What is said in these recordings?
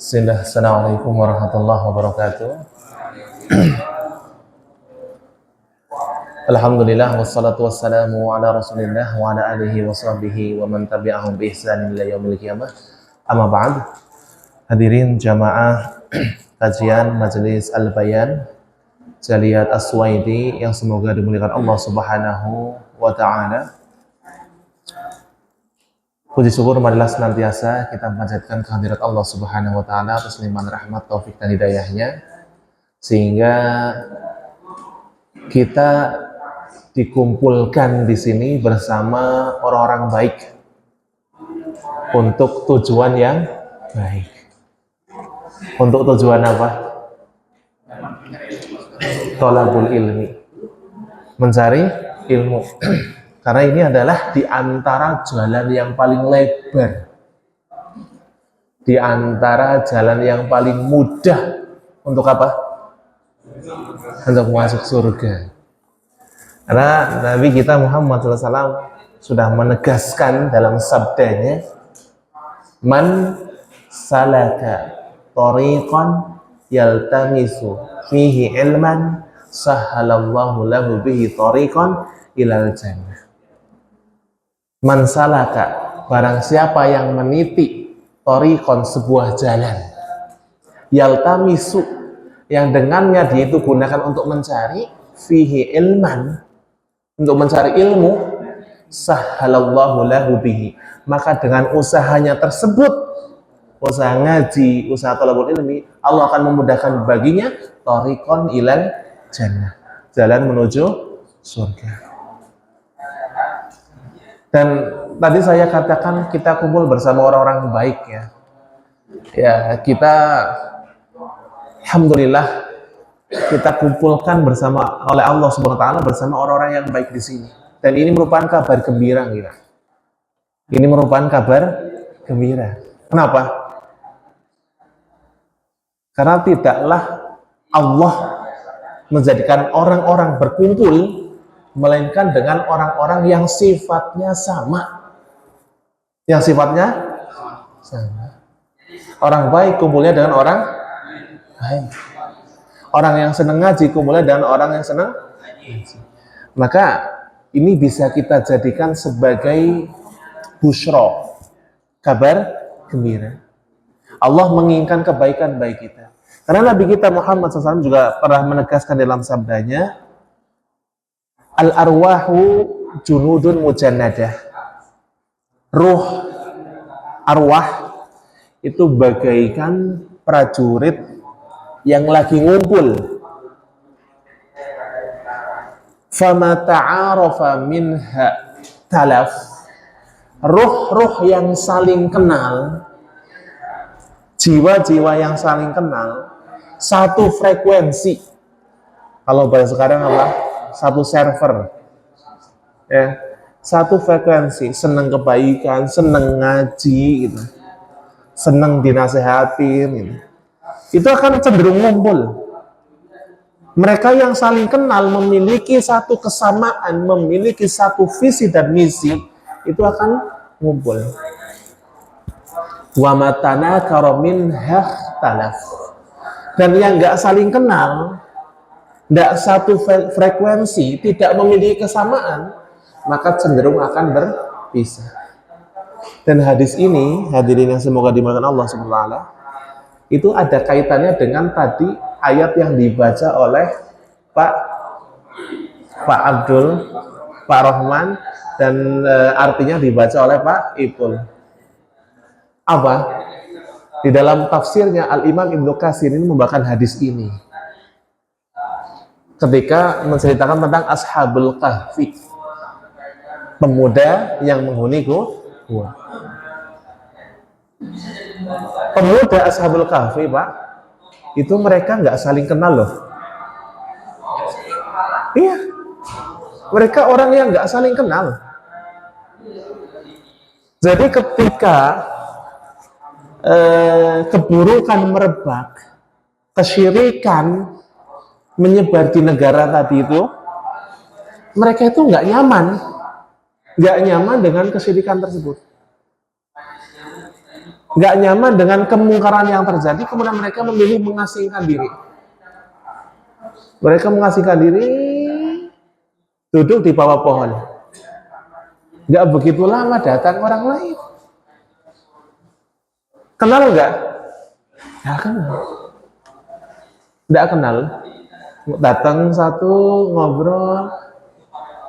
Assalamualaikum warahmatullahi wabarakatuh. Alhamdulillah wassalatu wassalamu ala Rasulillah wa ala alihi wa sahbihi wa man tabi'ahum bi ihsanin ila yaumil qiyamah. Amma ba'd. Hadirin jamaah kajian Majelis Al-Bayan Jaliyat As-Suwaidi yang semoga dimuliakan Allah Subhanahu wa taala. Puji syukur marilah senantiasa kita panjatkan kehadirat Allah Subhanahu wa taala atas limpahan rahmat, taufik dan hidayahnya, sehingga kita dikumpulkan di sini bersama orang-orang baik untuk tujuan yang baik. Untuk tujuan apa? Thalabul ilmi, mencari ilmu. Karena ini adalah di antara jalan yang paling lebar, di antara jalan yang paling mudah untuk apa? Untuk masuk surga. Karena Nabi kita Muhammad SAW sudah menegaskan dalam sabdanya, man salaka tariqan yaltamisu fihi ilman sahhalallahu lahu bihi tariqan ilal jannah. Man salaka, barang siapa yang meniti tariqan, sebuah jalan, yaltamisu, yang dengannya dia itu gunakan untuk mencari, fihi ilman, untuk mencari ilmu, sahhalallahu lahu bihi, maka dengan usahanya tersebut, usaha ngaji, usaha thalabul ilmi, Allah akan memudahkan baginya tariqan ilal jannah, jalan menuju surga. Dan tadi saya katakan kita kumpul bersama orang-orang baik ya. Ya, kita alhamdulillah kita kumpulkan bersama oleh Allah Subhanahu wa taala bersama orang-orang yang baik di sini. Dan ini merupakan kabar gembira kita. Ini merupakan kabar gembira. Kenapa? Karena tidaklah Allah menjadikan orang-orang berkumpul melainkan dengan orang-orang yang sifatnya sama. Yang sifatnya sama. Orang baik kumpulnya dengan orang baik. Orang yang senang ngaji kumpulnya dengan orang yang senang ngaji. Maka ini bisa kita jadikan sebagai busyra, kabar gembira. Allah menginginkan kebaikan bagi kita. Karena Nabi kita Muhammad SAW juga pernah menegaskan dalam sabdanya, al-arwahu junudun mujannadah. Ruh, arwah itu bagaikan prajurit yang lagi ngumpul. Fama ta'arafa minha talaf. Ruh-ruh yang saling kenal, jiwa-jiwa yang saling kenal, satu frekuensi. Kalau bahasa sekarang apa? Satu server, ya, satu frekuensi, senang kebaikan, senang ngaji, gitu, senang dinasehatin, gitu. Itu akan cenderung ngumpul. Mereka yang saling kenal memiliki satu kesamaan, memiliki satu visi dan misi, itu akan ngumpul. Wa matana karomin talaf. Dan yang nggak saling kenal, tidak satu frekuensi, tidak memiliki kesamaan, maka cenderung akan berpisah. Dan hadis ini, hadirin yang semoga dimuliakan Allah SWT, itu ada kaitannya dengan tadi ayat yang dibaca oleh Pak Abdul, Pak Rahman, dan artinya dibaca oleh Pak Ipul. Apa? Di dalam tafsirnya Al-Imam Ibnu Katsir ini membawakan hadis ini ketika menceritakan tentang Ashabul Kahfi, pemuda yang menghuni gua. Pemuda Ashabul Kahfi, Pak, itu mereka nggak saling kenal loh. Iya, mereka orang yang nggak saling kenal. Jadi ketika keburukan merebak, kesyirikan menyebar di negara tadi itu, mereka itu nggak nyaman dengan kesyirikan tersebut. nggak nyaman dengan kemungkaran yang terjadi, kemudian mereka memilih mengasingkan diri. Mereka mengasingkan diri, duduk di bawah pohon. Nggak begitu lama datang orang lain. Kenal nggak? Nggak kenal. Nggak kenal. Datang satu ngobrol,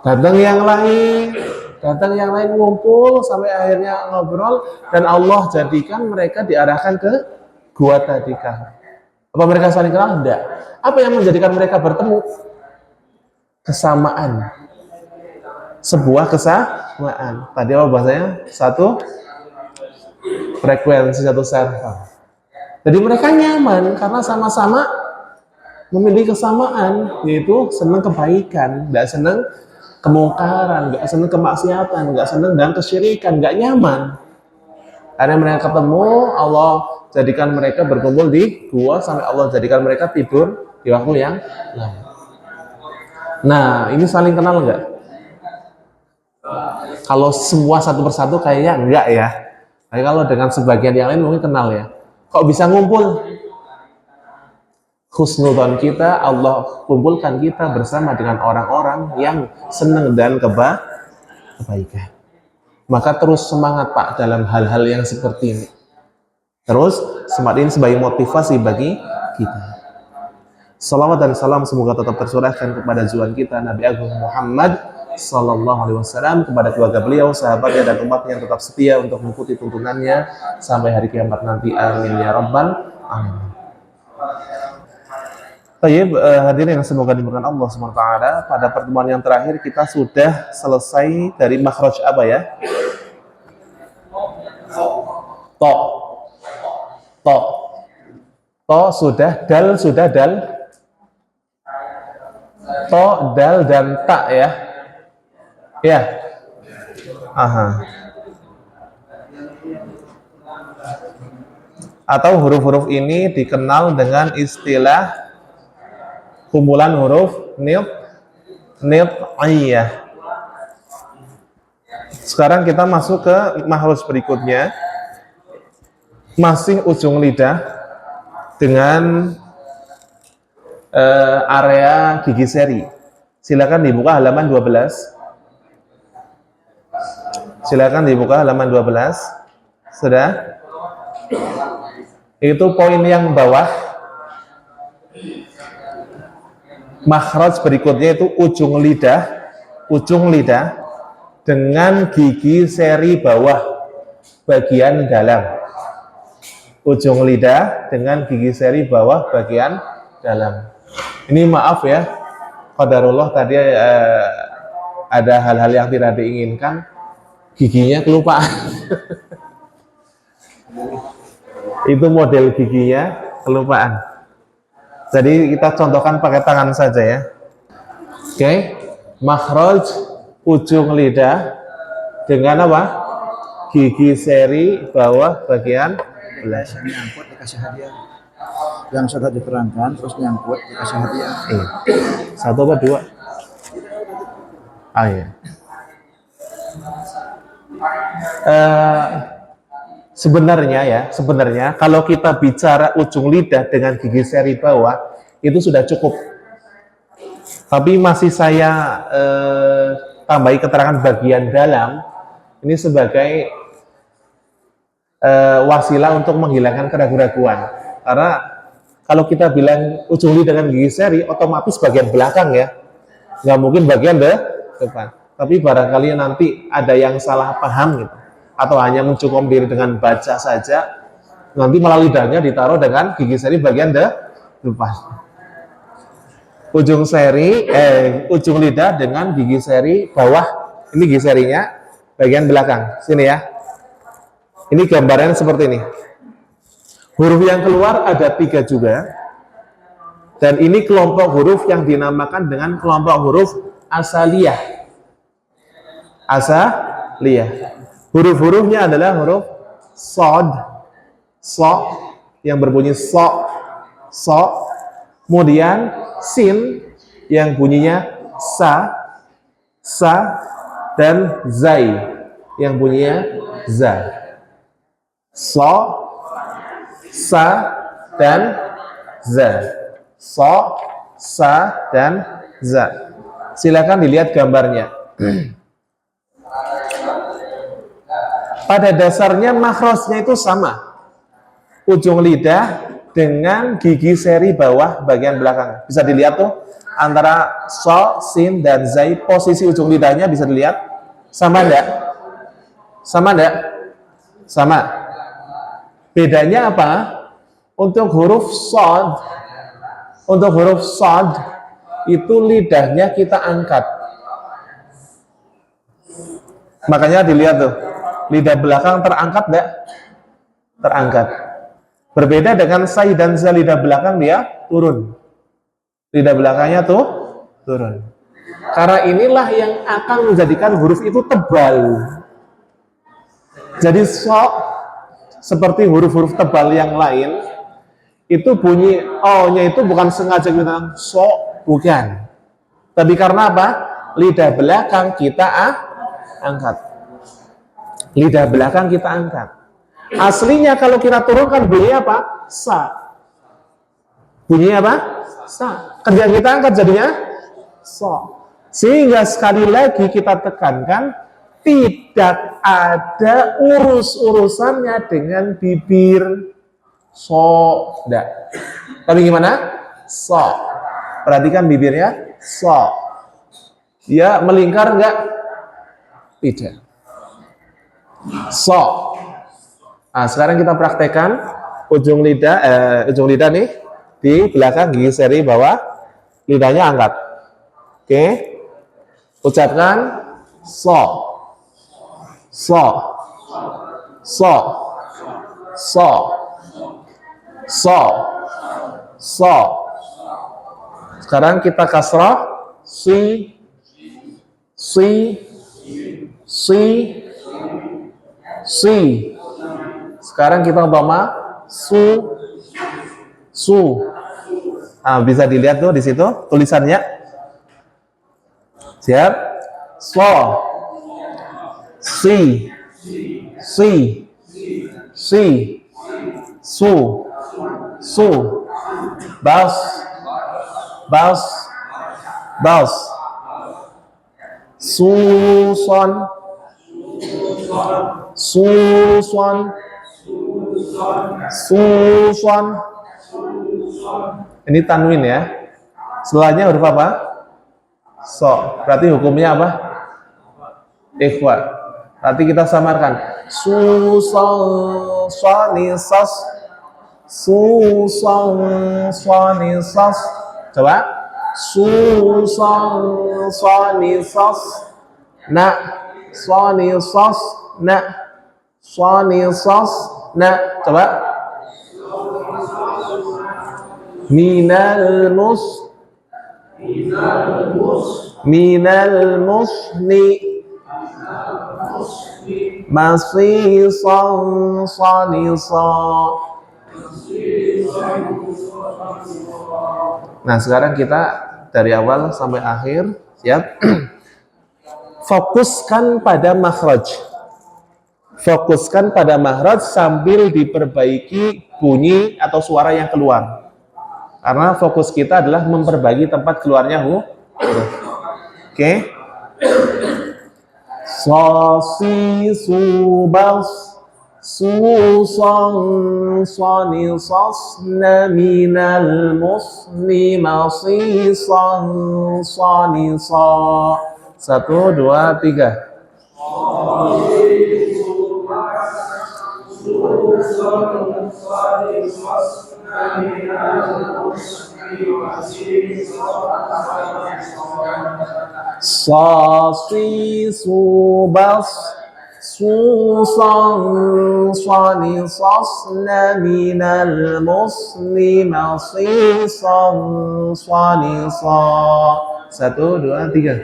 datang yang lain ngumpul sampai akhirnya ngobrol, dan Allah jadikan mereka diarahkan ke gua tadi kan. Apa mereka saling kenal? Enggak. Apa yang menjadikan mereka bertemu? Kesamaan. Sebuah kesamaan. Tadi apa bahasanya? Satu frekuensi, satu server. Jadi mereka nyaman karena sama-sama memiliki kesamaan, yaitu senang kebaikan, nggak senang kemungkaran, nggak senang kemaksiatan, nggak senang dan kesyirikan, nggak nyaman. Karena mereka ketemu, Allah jadikan mereka berkumpul di gua sampai Allah jadikan mereka tidur di waktu yang lain. Nah, ini saling kenal nggak? Kalau semua satu persatu kayaknya enggak ya. Tapi kalau dengan sebagian yang lain mungkin kenal ya. Kok bisa ngumpul? Husnudzon kita, Allah kumpulkan kita bersama dengan orang-orang yang senang dan kebaikan. Maka terus semangat Pak dalam hal-hal yang seperti ini. Terus semangat ini sebagai motivasi bagi kita. Salawat dan salam semoga tetap tersurahkan kepada junjungan kita Nabi Agung Muhammad Sallallahu Alaihi Wasallam, kepada keluarga beliau, sahabatnya dan umatnya yang tetap setia untuk mengikuti tuntunannya sampai hari kiamat nanti. Amin ya rabbal alamin. Baik, hadirin yang semoga dimurkakan Allah SWT. Pada pertemuan yang terakhir kita sudah selesai dari makhraj apa ya? To. To sudah, dal sudah, dal. To, dal dan ta ya. Ya. Aha. Atau huruf-huruf ini dikenal dengan istilah kumpulan huruf nid'iyah. Sekarang kita masuk ke makhraj berikutnya. Masih ujung lidah dengan area gigi seri. Silakan dibuka halaman 12. Silakan dibuka halaman 12. Sudah? Itu poin yang bawah. Makhraj berikutnya itu ujung lidah dengan gigi seri bawah bagian dalam. Ujung lidah dengan gigi seri bawah bagian dalam. Ini maaf ya, qadarullah tadi ada hal-hal yang tidak diinginkan, giginya kelupaan. Itu model giginya kelupaan. Jadi kita contohkan pakai tangan saja ya. Oke, makhraj ujung lidah dengan apa? Gigi seri bawah bagian belah. Nyangkut dikasih hadiah. Yang sudah diterangkan terus nyangkut dikasih hadiah. Satu apa dua? Ah iya. Sebenarnya kalau kita bicara ujung lidah dengan gigi seri bawah itu sudah cukup. Tapi masih saya tambahi keterangan bagian dalam ini sebagai wasilah untuk menghilangkan keraguan-raguan. Karena kalau kita bilang ujung lidah dengan gigi seri, otomatis bagian belakang ya, nggak mungkin bagian depan. Tapi barangkali nanti ada yang salah paham gitu, atau hanya mencukup diri dengan baca saja, nanti malah lidahnya ditaruh dengan gigi seri bagian depan. Ujung lidah dengan gigi seri bawah, ini gigi serinya bagian belakang, sini ya. Ini gambarannya seperti ini. Huruf yang keluar ada 3 juga, dan ini kelompok huruf yang dinamakan dengan kelompok huruf asaliyah. Huruf-hurufnya adalah huruf sod, so yang berbunyi so, kemudian sin yang bunyinya sa, dan zai yang bunyinya za. So, sa, dan za. So, sa, dan za. Silakan dilihat gambarnya. Pada dasarnya makhrajnya itu sama. Ujung lidah dengan gigi seri bawah bagian belakang. Bisa dilihat tuh antara so, sin, dan zai, posisi ujung lidahnya bisa dilihat. Sama enggak? Sama enggak? Sama. Bedanya apa? Untuk huruf sod itu lidahnya kita angkat. Makanya dilihat tuh, lidah belakang terangkat enggak? Terangkat. Berbeda dengan sai dan za, lidah belakang dia turun. Lidah belakangnya tuh turun. Karena inilah yang akan menjadikan huruf itu tebal. Jadi seperti huruf-huruf tebal yang lain, itu bunyi O-nya itu bukan sengaja kita bukan. Tapi karena apa? Lidah belakang kita angkat. Lidah belakang kita angkat. Aslinya kalau kita turunkan bunyinya apa? Sa. Bunyinya apa? Sa. Kerja kita angkat jadinya so. Sehingga sekali lagi kita tekankan, tidak ada urus-urusannya dengan bibir. So, enggak. Tapi gimana? So. Perhatikan bibirnya. So. Ya, melingkar enggak? Tidak. So. Nah, sekarang kita praktekkan ujung lidah nih di belakang gigi seri bawah, lidahnya angkat. Oke. Ucapkan so. So. So. So. So. So. Sekarang kita kasrah si. Sekarang kita umpama su. Nah, bisa dilihat tuh di situ tulisannya. Siap? So. Si. Su. Baus. Suson. Ini tanwin ya. Setelahnya huruf apa? So. Berarti hukumnya apa? Ikhwa. Berarti kita samarkan. Susonisos. Coba. Susonisos. Na. Sonisos. Na. Sonisos. Na. Coba. Minal musni masih sonisa. Nah, sekarang kita dari awal sampai akhir, siap? Fokuskan pada makhraj. Fokuskan pada makhraj sambil diperbaiki bunyi atau suara yang keluar. Karena fokus kita adalah memperbaiki tempat keluarnya huruf. Oke. So, si, su, bas, su, son, soni, sos, na, minal, musni, masi, son, soni, so. 1, 2, 3. So, si, su, bas, su, son, soni, sos, na, minal, musni, masi, son, soni, so. 1, 2, 3.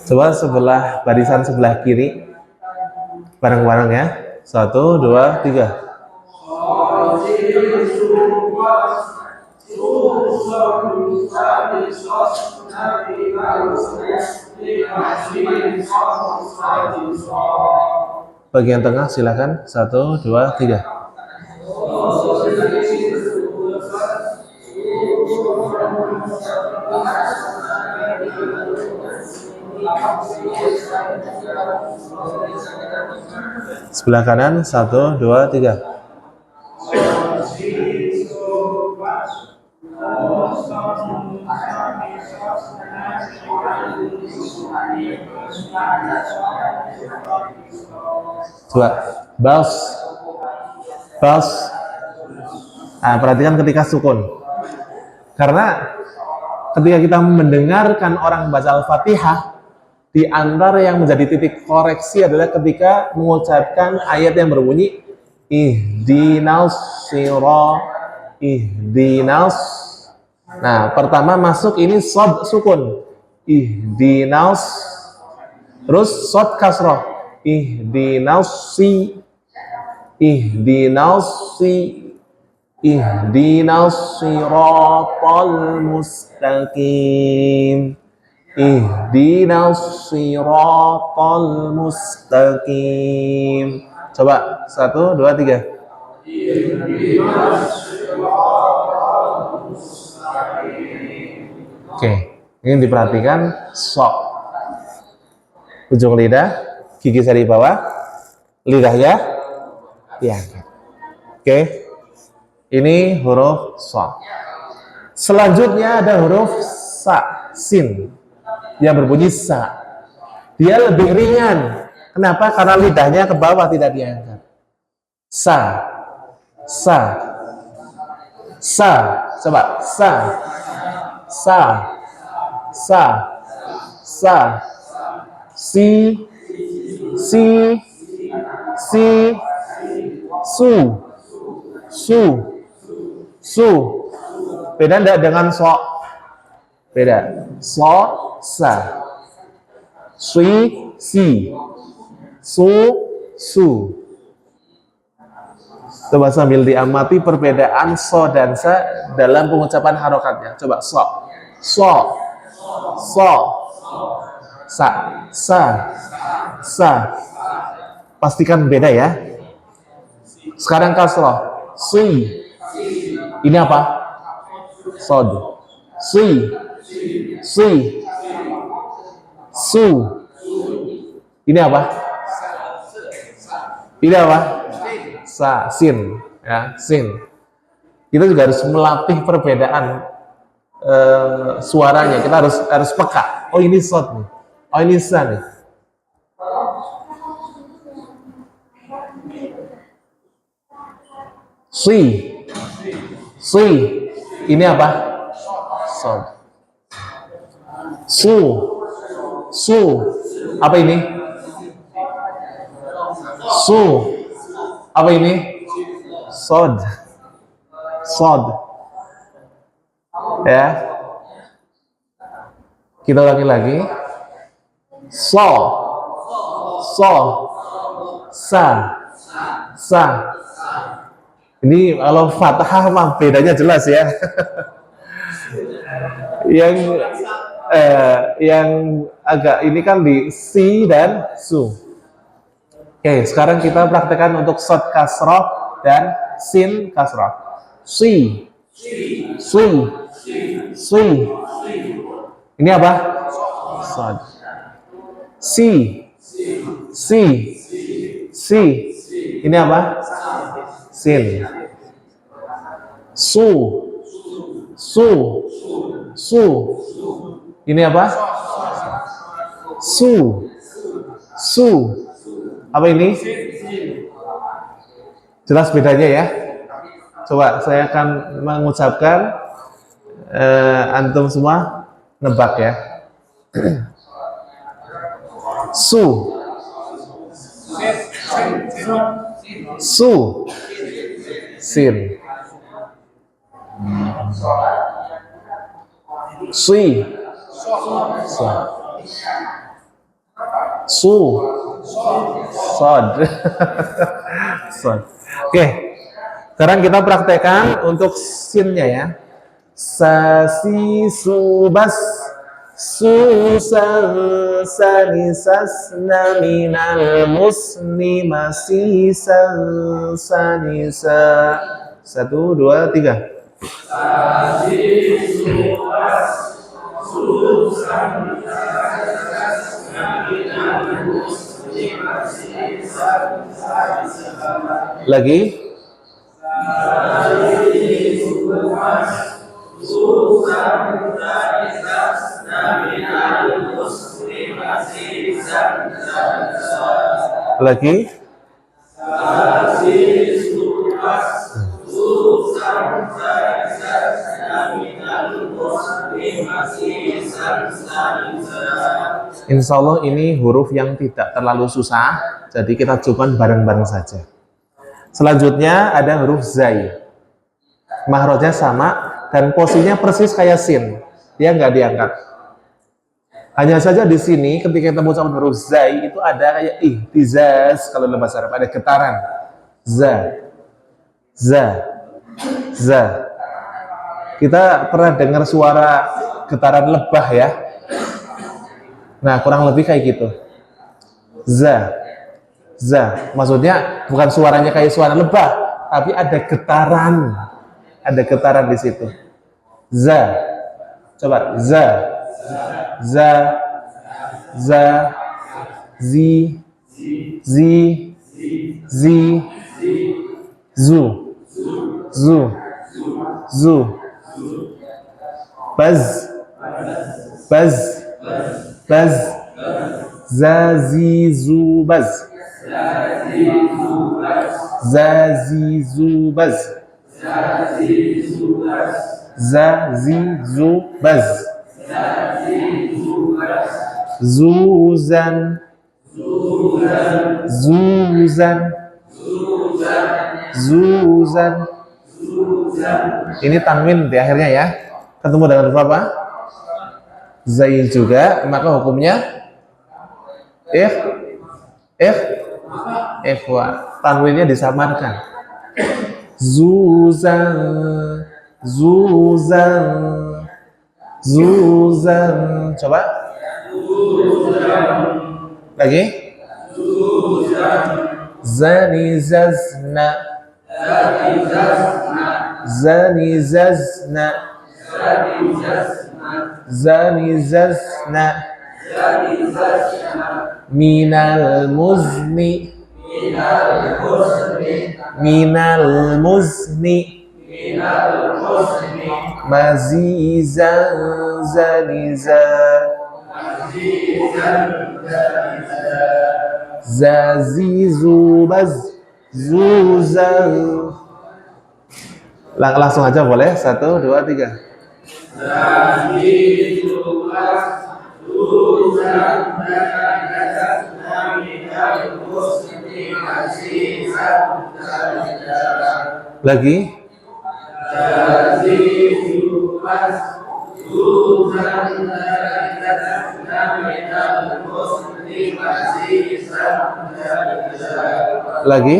Coba sebelah barisan sebelah kiri bareng-bareng ya. 1, 2, 3. Bagian tengah silakan. 1, 2, 3. Sebelah kanan. 1, 2, 3. Coba baus. Nah, perhatikan ketika sukun. Karena ketika kita mendengarkan orang baca Al-Fatihah, di antara yang menjadi titik koreksi adalah ketika mengucapkan ayat yang berbunyi ihdinas ihdinas. Nah, pertama masuk ini shad sukun. Ihdinas. Terus shad kasrah. Ihdinas siratal mustaqim. Ihdinas siratal mustaqim. Coba 1, 2, 3. Oke, ini diperhatikan sok. Ujung lidah, gigi sari bawah, lidahnya diangkat. Oke, ini huruf so. Selanjutnya ada huruf sa, sin, yang berbunyi sa. Dia lebih ringan. Kenapa? Karena lidahnya ke bawah, tidak diangkat. Sa. Coba sa. Si, su. Beda enggak dengan so? Beda. So, sa. Si, su. Coba sambil diamati perbedaan so dan sa dalam pengucapan harokatnya. Coba so, sa. Pastikan beda ya. Sekarang kasroh. Si. Ini apa? Sod. Si. Su. Ini apa? Ini apa? Sa. Sin. Ya, sin. Kita juga harus melatih perbedaan suaranya. Kita harus peka. Oh, ini sod nih. Oh, ini sa nih. Si. Ini apa? Sod. Su. Apa ini? Su. Apa ini? Sod. Ya. Kita ulangi lagi. So. Sa. Ini kalau fathah mah bedanya jelas ya. yang agak ini kan di si dan su. Oke, sekarang kita praktekkan untuk shad kasroh dan sin kasroh. Si. Ini apa? Shad. Si. Ini apa? Sin. Su. Ini apa? Su. Apa ini? Jelas bedanya ya? Coba saya akan mengucapkan, antum semua nebak ya. Su. Sin. Si. Su. Sod. Oke. Sekarang kita praktekkan untuk sinnya ya. Sa si su bas su sa sa ni sas na minal musni masi sa sa ni sa. 1, 2, 3. Lagi. Lagi. Insya Allah ini huruf yang tidak terlalu susah, jadi kita coba bareng-bareng saja. Selanjutnya ada huruf zai. Mahrojnya sama dan posisinya persis kayak sin, dia nggak diangkat. Hanya saja di sini ketika kita mengucapkan huruf zai itu ada kayak ihtizaz, kalau dalam bahasa Arab ada getaran. Za, za. Kita pernah dengar suara getaran lebah ya. Nah, kurang lebih kayak gitu. Za. Maksudnya bukan suaranya kayak suara lebah, tapi ada getaran. Ada getaran di situ. Za. Coba za. Zi. Zu. Baz. Zazizubaz. Zuzan. Ini tanwin di akhirnya ya. Ketemu dengan huruf apa? Zai juga, maka hukumnya ikhwa. Tanwinnya disamarkan. Zuzan. Coba. Lagi. Zanizazna. Minal muzni. Mazizan zaniza. Zazizubaz. Zuzan. Langsung aja boleh. 1, 2, 3. Lagi. Lagi.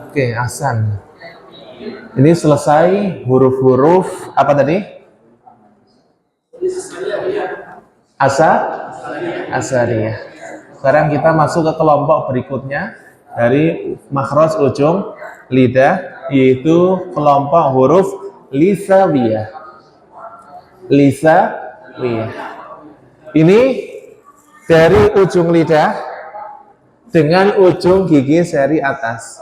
Oke, ahsan. Ini selesai huruf-huruf apa tadi? Asariyah. Sekarang kita masuk ke kelompok berikutnya dari makhraj ujung lidah, yaitu kelompok huruf lisawiyah. Ini dari ujung lidah dengan ujung gigi seri atas.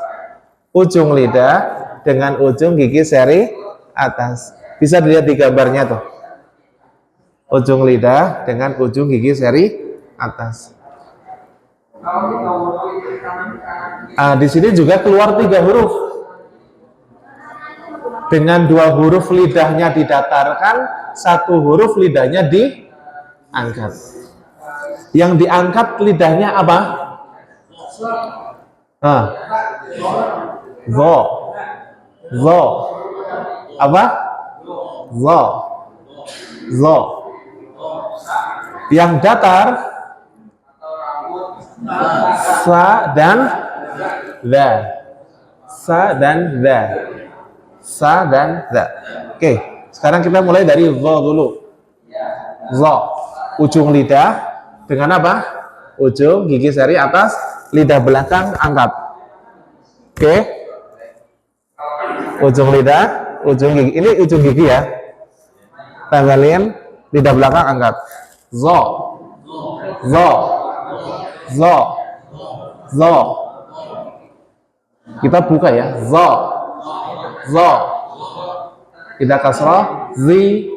Ujung lidah dengan ujung gigi seri atas. Bisa dilihat di gambarnya tuh. Ujung lidah dengan ujung gigi seri atas. Di sini juga keluar 3 huruf. Dengan 2 huruf lidahnya didatarkan, 1 huruf lidahnya diangkat. Yang diangkat lidahnya apa? Zo. Apa? Zo. zo. Yang datar sa dan za. Sa dan za. Sa dan za. Oke, sekarang kita mulai dari zo dulu. Zo, ujung lidah dengan apa? Ujung gigi seri atas, lidah belakang angkat. Oke, ujung lidah, ujung gigi. Ini ujung gigi ya. Tanggalin, lidah belakang angkat. Zo, zo, zo, zo. Kita buka ya. Zo, zo. Kita kasrah. Zi,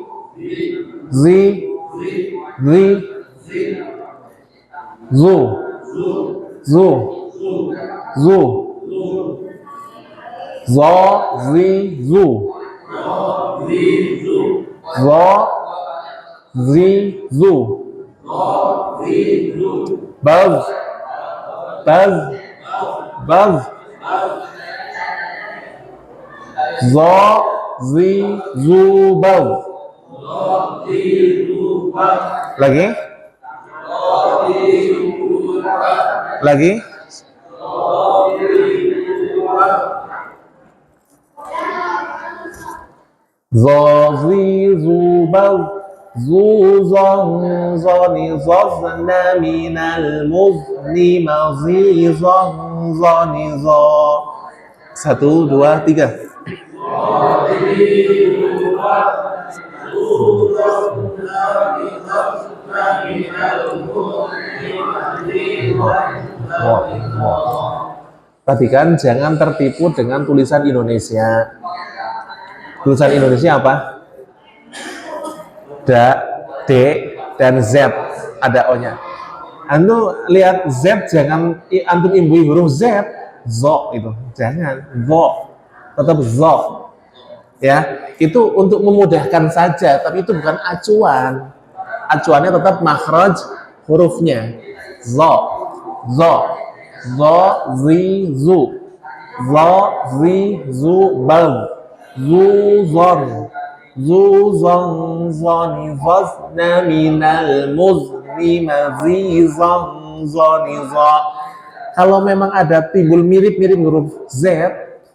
zi, zi, zu, zu, zu. Zo, zi, zu. Zo, zi, zu. Baz, baz, baz. Zo, zi, zu, baz. Lagi? Lagi? Zo, zi, zu, baz. Zu, zon, zoni, zozna, minal, muzni, mazi, zon, zoni, zo. 1, 2, 3. Perhatikan, jangan tertipu dengan tulisan Indonesia. Tulisan Indonesia apa? Da, D, dan Z. Ada O-nya. Antum lihat Z, jangan antum imbui huruf Z. Zo itu. Jangan. Zo. Tetap zo. Ya, itu untuk memudahkan saja, tapi itu bukan acuan. Acuannya tetap makhraj hurufnya. Zo, zo, zo, zi, zu, zo, zi, zu, bal, zu, zon, zu, zon, zoni, zosna, minal, muzni, mazi, zon, zoni, zo. Kalau memang ada timbul mirip-mirip huruf Z,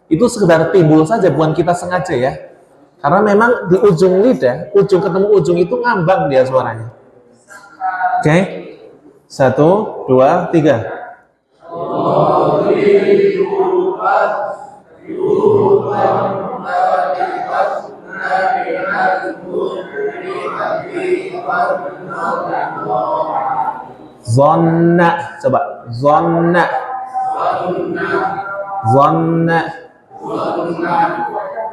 itu sekedar timbul saja, bukan kita sengaja ya. Karena memang di ujung lidah, ujung ketemu ujung itu ngambang dia suaranya. Oke? 1, 2, 3. Zonna, coba. Zonna. Zonna.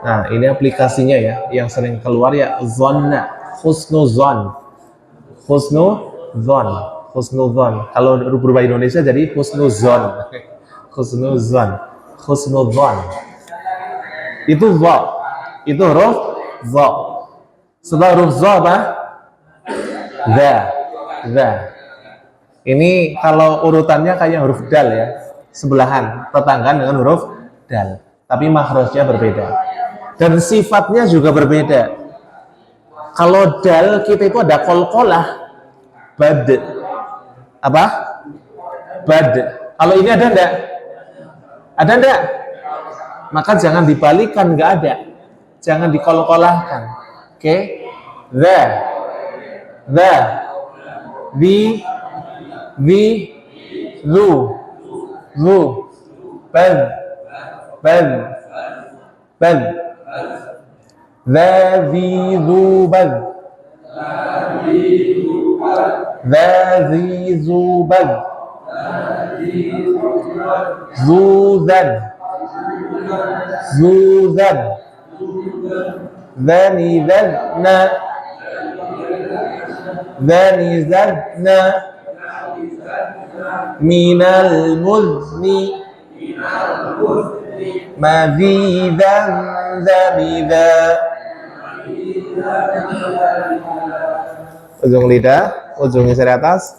Nah, ini aplikasinya ya, yang sering keluar ya, Zonna, Husnuzon, Husnuzon, Husnuzon. Kalau berubah Indonesia jadi Husnuzon, Husnuzon, Husnuzon. Itu zo, itu huruf zo. Setelah huruf zo apa? Za. Ini kalau urutannya kayak huruf dal ya, sebelahan, tetanggaan dengan huruf dal. Tapi makhrajnya berbeda. Dan sifatnya juga berbeda. Kalau dal kita itu ada qalqalah, bad. Apa? Bad. Kalau ini ada enggak? Ada enggak? Maka jangan dibalikan, enggak ada. Jangan diqalqalahkan. Oke? The. Vi, zu, bad. ذي ذو بذ ذو ذن ذني ذن من المذن مذيذا ذبذا. Ujung lidah, ujungnya dari atas,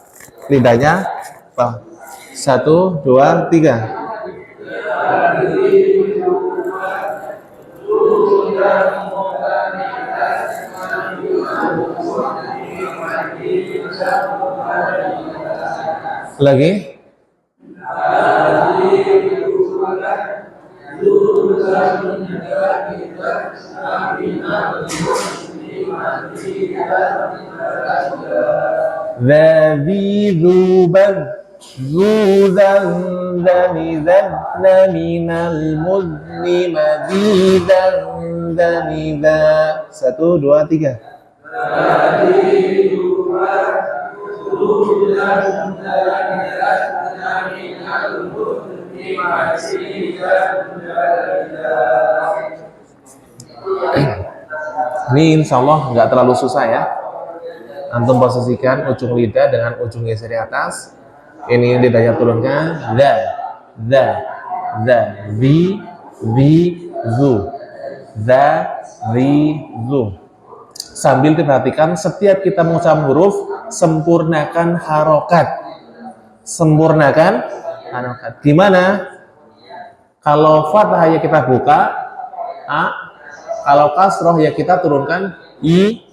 lidahnya apa? 1, 2, 3. Lagi. ذي ذوبا ذو ذنب ذن من المذن مذيذا ذنبا. 1, 2, 3. Ini insya Allah nggak terlalu susah ya. Antum posisikan ujung lidah dengan ujung geser di atas. Ini lidahnya turunkan. Zi, zu. Zu. Sambil diperhatikan setiap kita mengucapkan huruf, sempurnakan harokat. Sempurnakan harokat. Gimana? Kalau fathah ya kita buka a, kalau kasroh ya kita turunkan i.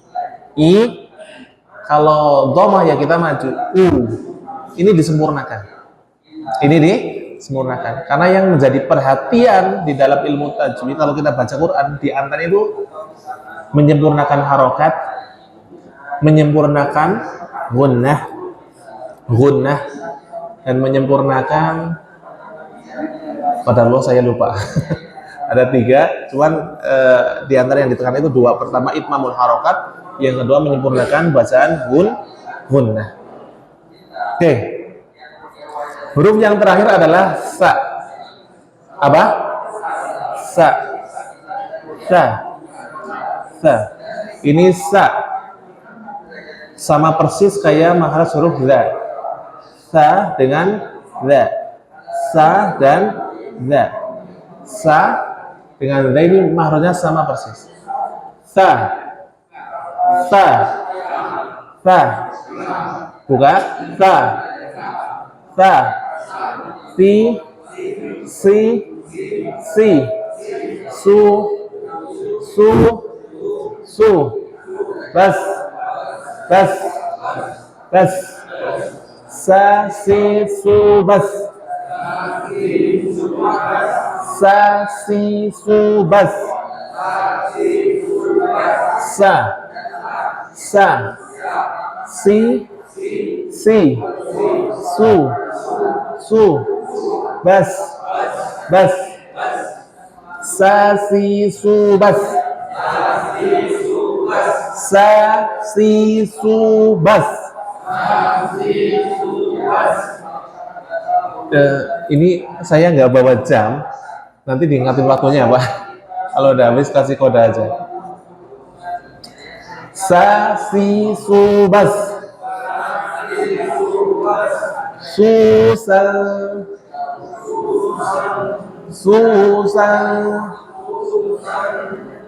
Kalau dhammah ya kita maju u. Ini disempurnakan. Ini disempurnakan. Karena yang menjadi perhatian di dalam ilmu tajwid kalau kita baca Quran di antara itu menyempurnakan harokat, menyempurnakan gunnah, dan menyempurnakan pada Allah saya lupa. Ada 3, cuman di antara yang ditekan itu 2. Pertama itmamul harokat, yang kedua menyempurnakan bacaan gunnah. Oke. Huruf yang terakhir adalah sa. Apa? Sa. Ini sa. Sama persis kayak makhraj huruf za. Sa dengan za. Sa dan za. Sa dengan za ini makhrajnya sama persis. Sa. Buka. Sa. Si. Su. Bas. Sa, si, su, bas. Sa, si, su, bas. Sa. Si. Su. Bas. Sa, si, su, bas. Sa, si, su, bas. Ini saya nggak bawa jam, nanti diingatin waktunya Pak. Kalau udah habis kasih kode aja. Sa, si, su, bas. Susah.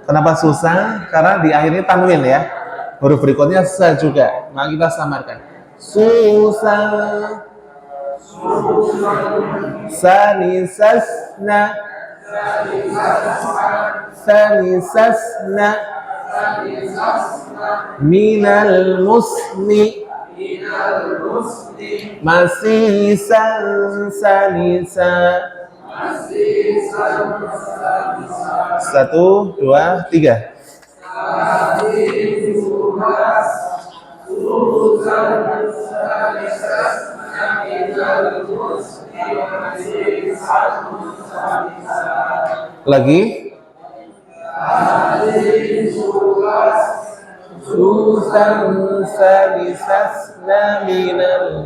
Kenapa susah? Karena di akhirnya tanwin ya. Huruf berikutnya sa juga. Nah kita samarkan. Susah. Sanisasna. Minal musni. Masih sanisa. 1, 2, 3. Lagi. Susan salisasna minal.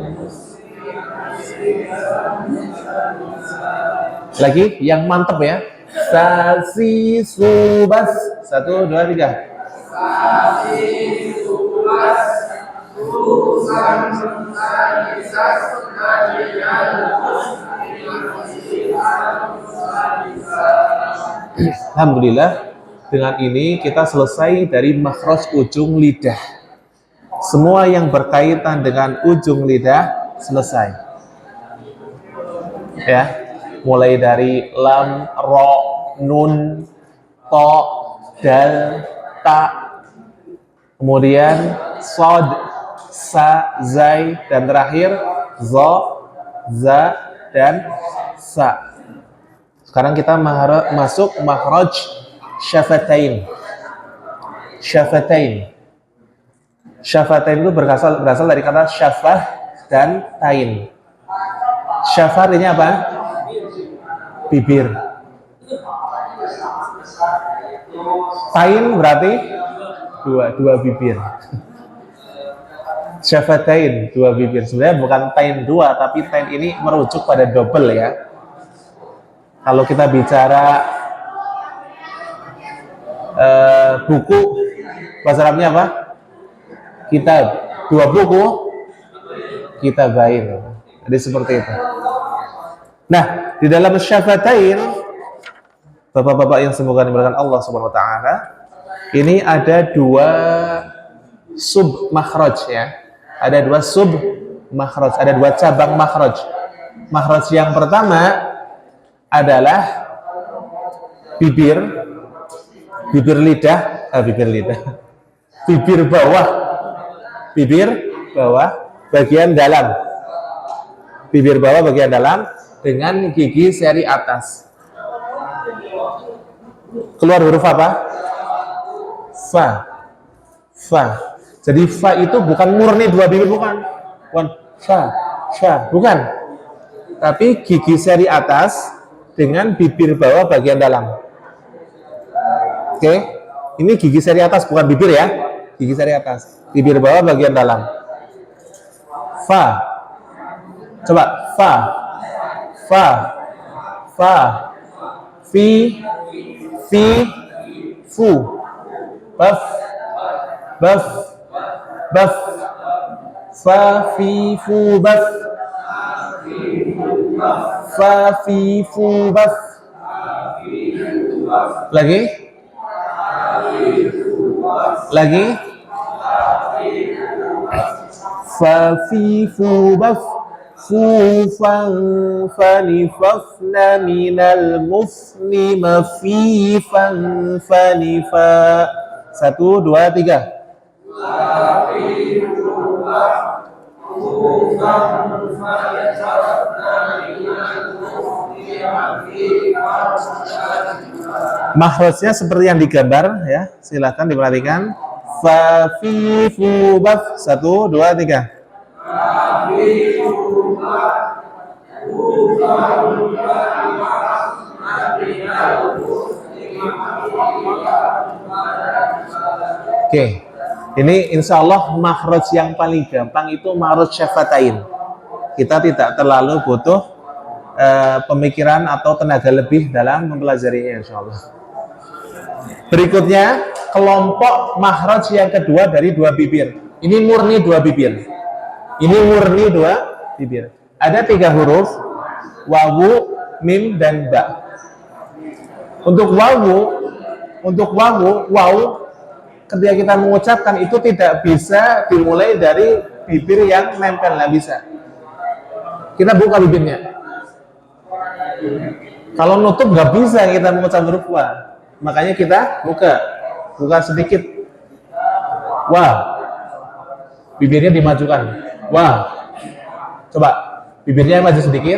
Lagi yang mantep ya. Sasi subas. 1, 2, 3. Sasi subas. Susan salisasna minal. Alhamdulillah, dengan ini kita selesai dari makhraj ujung lidah. Semua yang berkaitan dengan ujung lidah selesai. Ya, mulai dari lam, ro, nun, to, dal, ta, kemudian sod, sa, zai, dan terakhir zo, za, dan sa. Sekarang kita masuk makhraj syafatain. Syafatain. Syafatain itu berasal dari kata syafah dan tain. Syafah artinya apa? Bibir. Tain berarti dua bibir. Syafatain, dua bibir. Sebenarnya bukan tain dua, tapi tain ini merujuk pada double ya. Kalau kita bicara buku, bahasa Arabnya apa? Kitab. Dua buku, kitabain. Jadi seperti itu. Nah, di dalam syafatain, Bapak-bapak yang semoga dimuliakan Allah Subhanahu wa taala, ini ada dua sub makhraj ya. Ada dua sub makhraj, ada dua cabang makhraj. Makhraj yang pertama adalah bibir lidah, bibir bawah bagian dalam, bibir bawah bagian dalam dengan gigi seri atas. Keluar huruf apa? Fa. Jadi fa itu bukan murni dua bibir, bukan fa, bukan. Tapi gigi seri atas dengan bibir bawah bagian dalam. Oke, ini gigi seri atas, bukan bibir ya. Gigi seri atas, bibir bawah bagian dalam. Fa. Coba fa. Fi, fu. Baf. Fa, fi, fu, baf. Fa, fi, fu, baf. Lagi. Fa, fi, fu, baf. Fu, fan, fani, fafna, minal, mufni, mafi, fan, fani, fa. 1, 2, 3. Makhrajnya seperti yang digambar ya, silakan diperhatikan. Fa, fi, fu, baf. 1, 2, 3. Oke, ini insya Allah makhraj yang paling gampang itu makhraj syafatain. Kita tidak terlalu butuh pemikiran atau tenaga lebih dalam mempelajarinya insya Allah. Berikutnya, kelompok makhraj yang kedua dari dua bibir. Ini murni dua bibir. Ada 3 huruf, wawu, mim, dan ba. Untuk wawu, ketika kita mengucapkan itu tidak bisa dimulai dari bibir yang nempel, nggak bisa. Kita buka bibirnya. Kalau nutup nggak bisa kita mengucap huruf wa. Makanya kita buka sedikit. Wa. Bibirnya dimajukan. Wa. Coba bibirnya maju sedikit.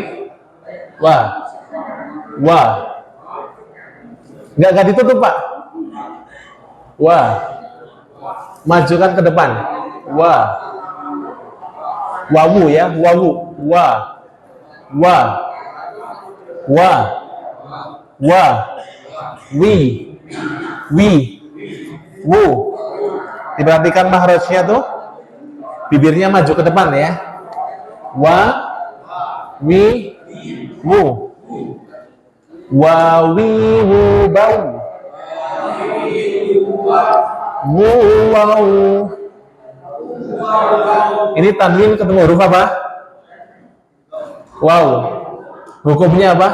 Wa. Nggak ditutup, Pak. Wa. Majukan ke depan. Wa. Wawu ya, wawu. Wa. Wi. Wu. Diperhatikan makhrajnya tuh. Bibirnya maju ke depan ya. Wa, wi, wu. Wa, wi, wu, bau. Wu, wau. Ini tanwin ketemu huruf apa? Wow. Hukumnya apa?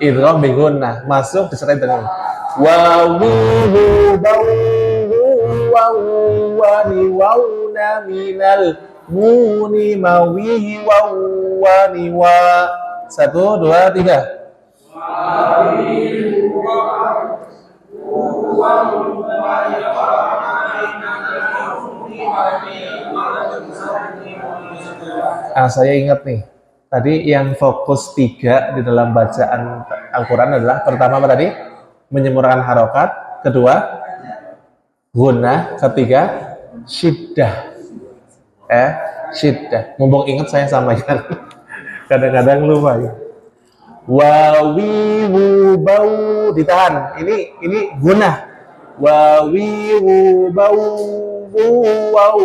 Idgham bi gunnah, masuk disertai dengan wa, wi, wu, bau. Wawani wauna minal muni mawi wawani wa. 1, 2, 3. Saya ingat nih, tadi yang fokus 3 di dalam bacaan Al-Quran adalah pertama apa tadi? Menyempurnakan harokat, kedua gunnah, ketiga syiddah. Syiddah. Mumpung ingat saya sampaikan. Kadang-kadang lupa ya. Wawi wubau ditahan. Ini gunnah. Wawi wubau wau.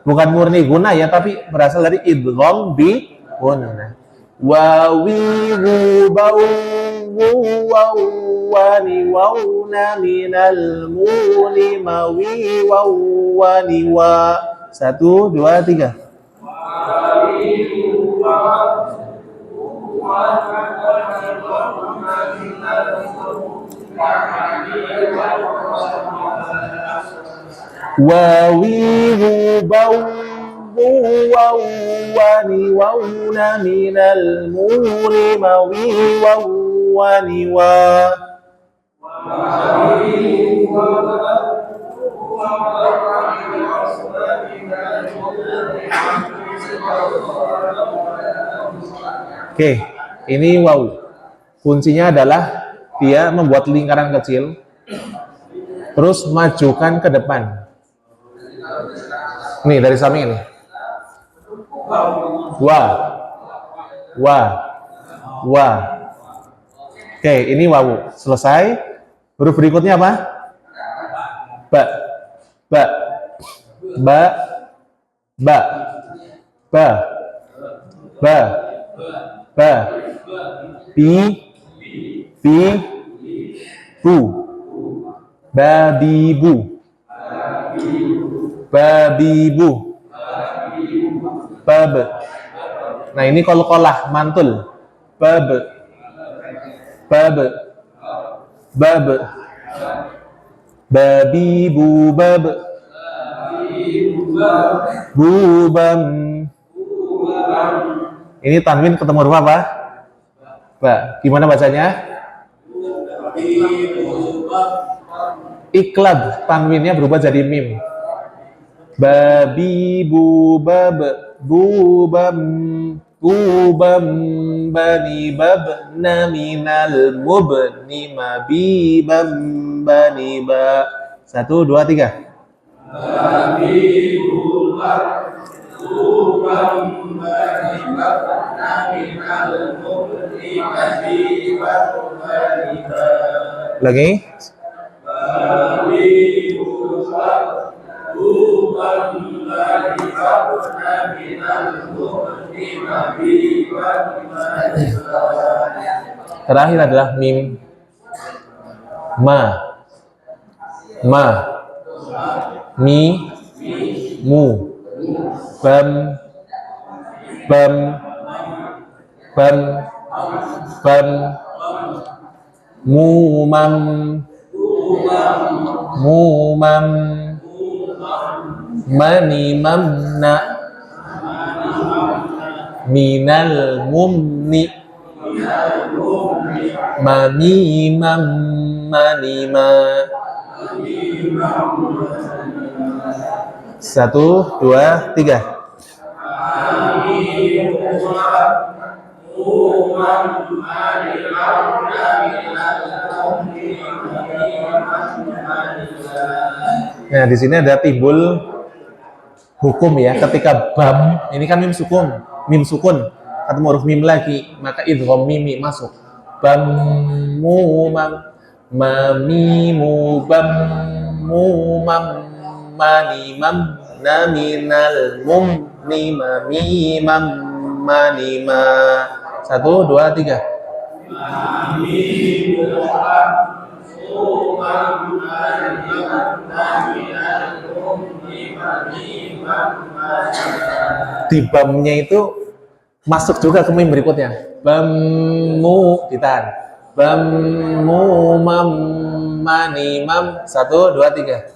Bukan murni gunnah ya, tapi berasal dari idgham bi gunnah. Wawi wubau wau wani wauna minal muni mawi wau wani wa. 1, 2, 3. Wawi bau wau wani wauna minal muri mawi wau wani wa. Oke, ini wow. Kuncinya adalah dia membuat lingkaran kecil, terus majukan ke depan. Nih dari samping ini. Wah, wah, wah. Oke, ini wawu. Selesai. Huruf berikutnya apa? Ba, ba, ba, ba, ba, ba, ba, bi, bi, bu, babibu, babibu, bab. Nah ini qalqalah mantul. Bab, bab, bab, babibu, bab, bubam. Ini tanwin ketemu huruf apa? Ba. Gimana bacanya? Iklab, tanwinnya berubah jadi mim. Babi bubab bubam bubam bani babna minal mubni mabibam bani ba. 1, 2, 3. Babi bubab bubam bani babna minal mubni mabibam bani ba. Lagi. Terakhir adalah mim. Ma, ma, mi, mu, bam, bam, bam, bam, mumam, mumam, manimamna, minal mumni, manimam, manima. 1, 2, 3. Nah, di sini ada timbul hukum ya, ketika bam, ini kan mim sukun, ketemu huruf mim lagi, maka idgham mimi masuk. Bam mumam mamimu bam mumam manimam naminal mumni mamimam manima. 1, 2, 3. Di bamnya itu masuk juga ke mim berikutnya. Bamu ditahan. Bamu mam manimam. 1, 2, 3.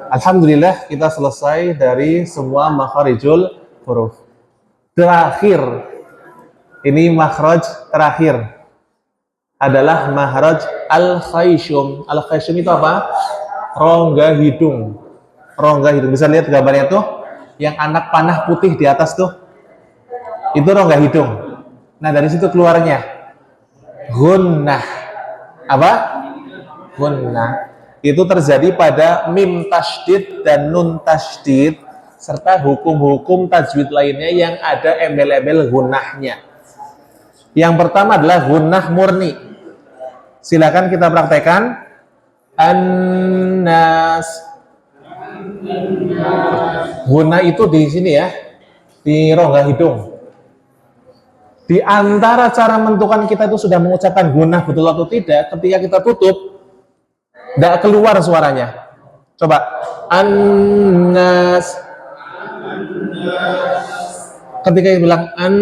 Alhamdulillah kita selesai dari semua makharijul huruf. Terakhir, ini makhraj terakhir adalah makhraj al-khayshum. Al-khayshum itu apa? Rongga hidung. Rongga hidung. Bisa lihat gambarnya tuh, yang anak panah putih di atas tuh. Itu rongga hidung. Nah, dari situ keluarnya gunnah. Apa? Gunnah. Itu terjadi pada mim tasydid dan nun tasydid serta hukum-hukum tajwid lainnya yang ada embel-embel gunnahnya. Yang pertama adalah gunnah murni. Silakan kita praktekkan. An-nas. Gunnah itu di sini ya, di rongga hidung. Di antara cara menentukan kita itu sudah mengucapkan gunnah betul atau tidak, ketika kita tutup, tidak keluar suaranya. Coba. An-nas. Ketika bilang an,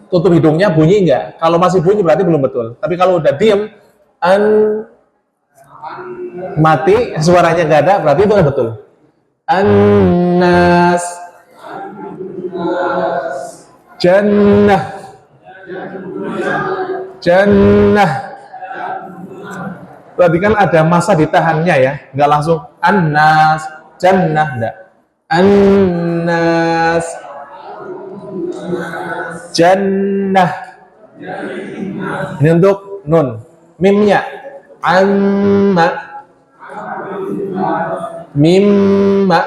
tutup hidungnya bunyi enggak? Kalau masih bunyi berarti belum betul. Tapi kalau udah diem, an, mati, suaranya enggak ada, berarti itu kan betul. An-nas. Jannah. Jannah. Berarti kan ada masa ditahannya ya, nggak langsung an-nas, jannah, enggak. An-nas, jannah. Ini untuk nun. Mimnya amma, mimma.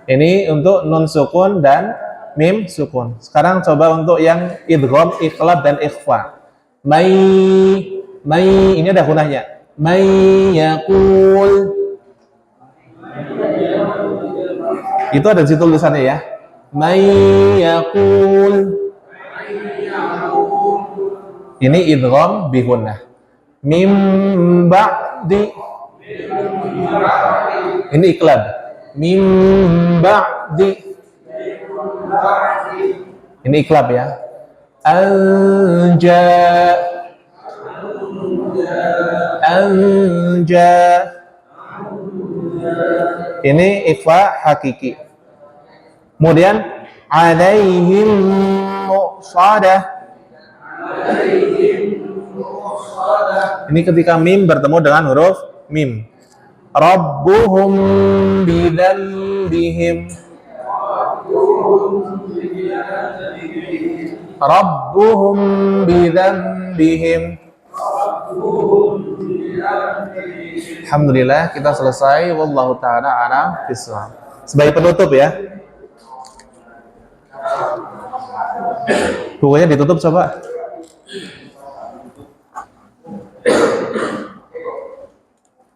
Ini untuk nun sukun dan mim sukun. Sekarang coba untuk yang idgham, iqlab dan ikhfa. May, ini ada gunanya. May yaqul. Itu ada di situ tulisannya ya. May yaqul. Ini idgham bi gunnah. Mim ba'di. Ini iqlab. Mim ba'di. Ini iqlab ya. Anja. Anja. Ini ikhfa hakiki. Kemudian alaihim muqsadah. Ini ketika mim bertemu dengan huruf mim. Rabbuhum bidzambihim. Rabbuhum bidzambihim. Alhamdulillah kita selesai. Wallahu ta'ala a'lam bishawab. Sebagai penutup ya, bukunya ditutup coba.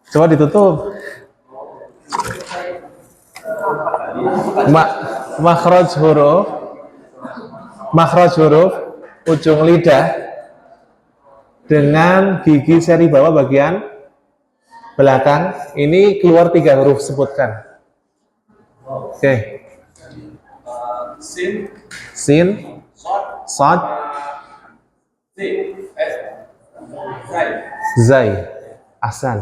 Coba ditutup. Makhraj huruf ujung lidah dengan gigi seri bawah bagian belakang ini keluar 3 huruf, sebutkan. Oke. Sin, sad, zai. Ahsan.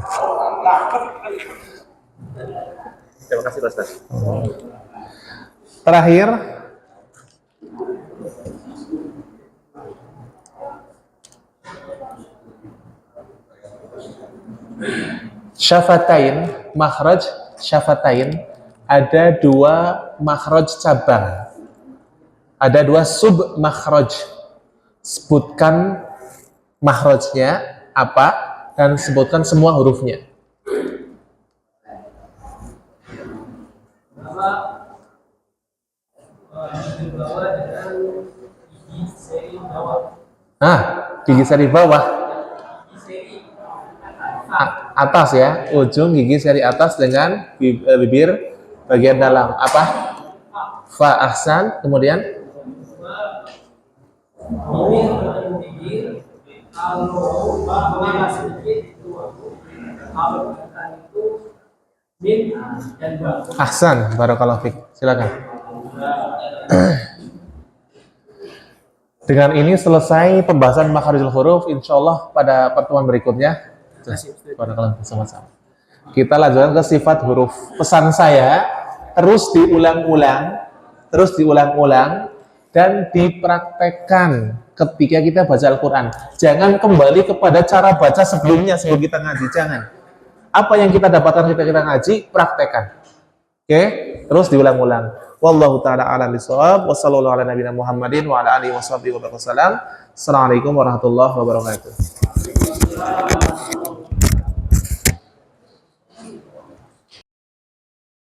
Terima kasih Ustaz. Terakhir, syafatain, makhraj syafatain, ada 2 makhraj cabang, ada 2 sub makhraj. Sebutkan makhrajnya apa dan sebutkan semua hurufnya. Gigi seri bawah, atas ya, ujung gigi seri atas dengan bibir bagian dalam. Apa? Fa, ahsan. Kemudian ahsan, barakallahu fiik. Silakan. Dengan ini selesai pembahasan makharijul huruf. Insyaallah pada pertemuan berikutnya. Barakallahu, sama-sama. Kita lanjutkan ke sifat huruf. Pesan saya terus diulang-ulang dan dipraktekkan ketika kita baca Al-Quran. Jangan kembali kepada cara baca sebelumnya sebelum kita ngaji, jangan. Apa yang kita dapatkan ketika kita ngaji, praktekkan. Oke, terus diulang-ulang. Wallahu ta'ala a'lam bishawab. Wassallallahu ala nabiyina Muhammadin wa ala alihi washabihi wa sallam. Assalamualaikum warahmatullahi wabarakatuh.